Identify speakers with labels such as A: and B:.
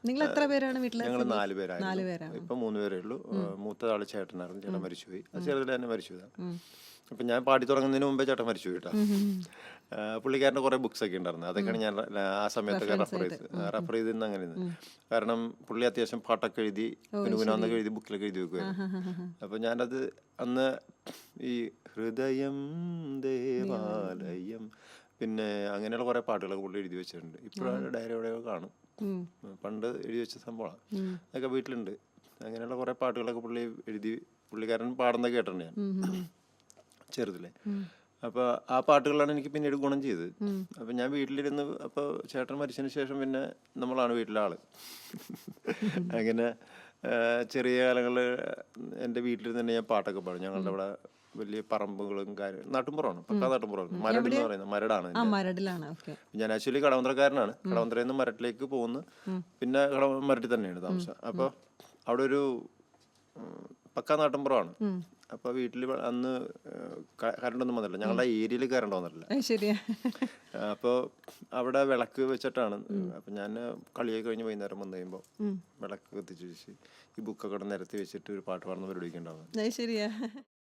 A: നിങ്ങൾ എത്ര പേരാണ് വീട്ടിലെ?
B: ഞങ്ങൾ 4
A: നാല്
B: പേരായിരുന്നു.
A: പേരാണ്.
B: ഇപ്പം 3 പേരേ ഉള്ളൂ. മൂത്ത ആള് ചേട്ടനായിരുന്നു. ചേട്ടൻ മരിച്ചുപോയി. അത് ചെറുതിൽ തന്നെ മരിച്ചുപോയതാണ്. അപ്പം ഞാൻ പാടി തുടങ്ങുന്നതിന് മുമ്പേ ചേട്ടൻ മരിച്ചുപോയി കേട്ടോ. പുള്ളിക്കാരൻ്റെ കുറേ ബുക്സ് ഒക്കെ ഉണ്ടായിരുന്നു. അതൊക്കെയാണ് ഞാൻ ആ സമയത്തൊക്കെ റെഫർ ചെയ്തിരുന്ന അങ്ങനെ. കാരണം പുള്ളി അത്യാവശ്യം പാട്ടൊക്കെ എഴുതി കുനുകുനാന്നൊക്കെ എഴുതി ബുക്കിലൊക്കെ എഴുതി വെക്കുമായിരുന്നു. അപ്പം ഞാനത് അന്ന് ഈ ഹൃദയം ദേവാലയം പിന്നെ അങ്ങനെയുള്ള കുറേ പാട്ടുകളൊക്കെ പുള്ളി എഴുതി വെച്ചിട്ടുണ്ട്. ഇപ്പോഴാണ് ഡയറിയോടെയോ കാണും. പണ്ട് എഴുതി വെച്ച സംഭവമാണ്. അതൊക്കെ വീട്ടിലുണ്ട്. അങ്ങനെയുള്ള കുറേ പാട്ടുകളൊക്കെ പുള്ളി എഴുതി പുള്ളിക്കാരൻ പാടുന്നത് കേട്ടിട്ടുണ്ട് ഞാൻ ചെറുതിലെ. അപ്പോൾ ആ പാട്ടുകളാണ് എനിക്ക് പിന്നീട് ഗുണം ചെയ്തത്. അപ്പം ഞാൻ വീട്ടിലിരുന്ന് അപ്പോൾ ചേട്ടൻ മരിച്ചതിന് ശേഷം പിന്നെ നമ്മളാണ് വീട്ടിലെ ആള്. അങ്ങനെ ചെറിയ കാലങ്ങളിൽ എൻ്റെ വീട്ടിലിരുന്ന് തന്നെ ഞാൻ പാട്ടൊക്കെ പാടും. ഞങ്ങളുടെ അവിടെ വലിയ പറമ്പുകളും കാര്യം നാട്ടുമ്പുറമാണ്. പക്കാ നാട്ടുമ്പുറമാണ്. മരട് എന്ന് പറയുന്നത് മരടാണ്. ഞാൻ ആക്ച്വലി കടവന്ത്രക്കാരനാണ്. കടവന്ത്രയിൽ നിന്ന് മരട്ടിലേക്ക് പോകുന്നു. പിന്നെ മരട്ടിൽ തന്നെയാണ് താമസം. അപ്പോൾ അവിടെ ഒരു പക്കാ നാട്ടുമ്പുറമാണ്. അപ്പോൾ വീട്ടിൽ അന്ന് കറണ്ടൊന്നും വന്നില്ല. ഞങ്ങളുടെ ഏരിയയിൽ കറണ്ട് വന്നിട്ടില്ല. അപ്പോൾ അവിടെ വിളക്ക് വെച്ചിട്ടാണ്. അപ്പം ഞാൻ കളിയൊക്കെ കഴിഞ്ഞ് വൈകുന്നേരം വന്നു കഴിയുമ്പോൾ വിളക്ക് കത്തിച്ച് വെച്ച് ഈ ബുക്കൊക്കെ നിരത്തി വെച്ചിട്ട് ഒരു പാട്ട് പാടുന്ന പരിപാടിയൊക്കെ ഉണ്ടാവും.